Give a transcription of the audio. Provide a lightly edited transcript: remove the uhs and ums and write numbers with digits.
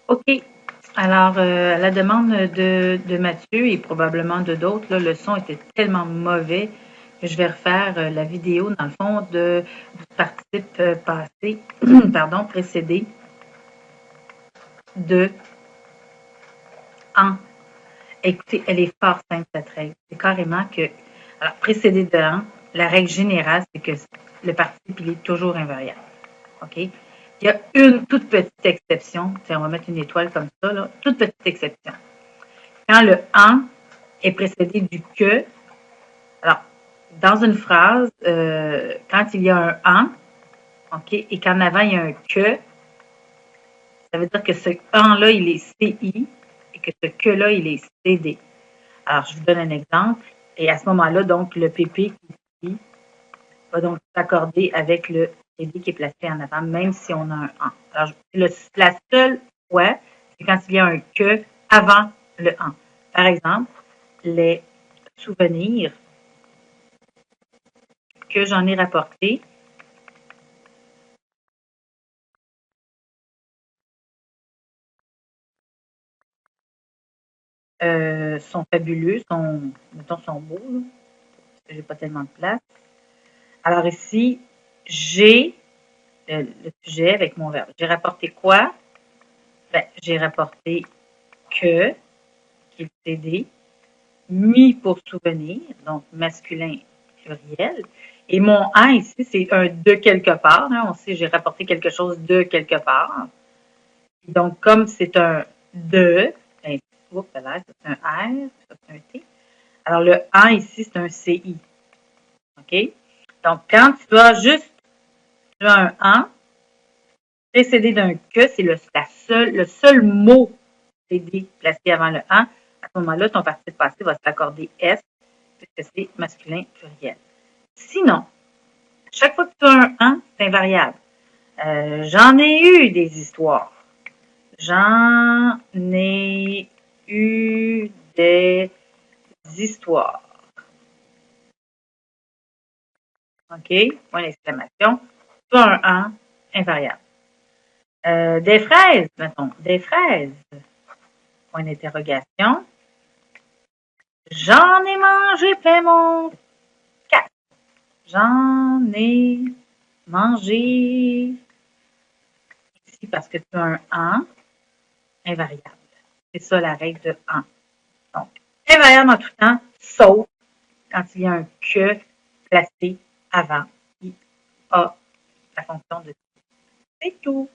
OK. Alors, à la demande de Mathieu et probablement de d'autres, là, le son était tellement mauvais que je vais refaire la vidéo, dans le fond, du participe passé, pardon, précédé de en. Écoutez, elle est fort simple, cette règle. C'est carrément que, alors, précédé de en, la règle générale, c'est que le participe, il est toujours invariable. OK? Il y a une toute petite exception. On va mettre une étoile comme ça, là. Toute petite exception. Quand le en est précédé du que, alors, dans une phrase, quand il y a un en, OK, et qu'en avant, il y a un que, ça veut dire que ce en-là, il est CI et que ce que-là, il est CD. Alors, je vous donne un exemple. Et à ce moment-là, donc, le PP qui est va donc s'accorder avec le CD qui est placé en avant, même si on a un en. Alors, la seule fois, c'est quand il y a un que avant le en. Par exemple, les souvenirs que j'en ai rapportés sont fabuleux, mettons, sont beaux, là, parce que j'ai pas tellement de place. Alors ici, j'ai le sujet avec mon verbe. J'ai rapporté quoi? Ben, j'ai rapporté que, qui est le CD, mis pour souvenir, donc masculin pluriel. Et mon en ici, c'est un de quelque part. Hein, on sait, j'ai rapporté quelque chose de quelque part. Donc, comme c'est un de, ben, c'est un R, ça c'est un T. Alors, le en ici, c'est un CI. OK? Donc, quand tu as juste un en précédé d'un que, c'est le seul mot CD placé avant le en. À ce moment-là, ton participe passé va s'accorder S, puisque c'est masculin pluriel. Sinon, chaque fois que tu as un en, c'est invariable. J'en ai eu des histoires. J'en ai eu des histoires. OK? Point d'exclamation. Tu as un en, invariable. Des fraises, mettons. Des fraises. Point d'interrogation. J'en ai mangé plein mon casque. J'en ai mangé ici parce que tu as un en invariable. C'est ça la règle de en. Donc, invariable en tout temps, sauf quand il y a un que placé avant I, A, la fonction de c'est tout.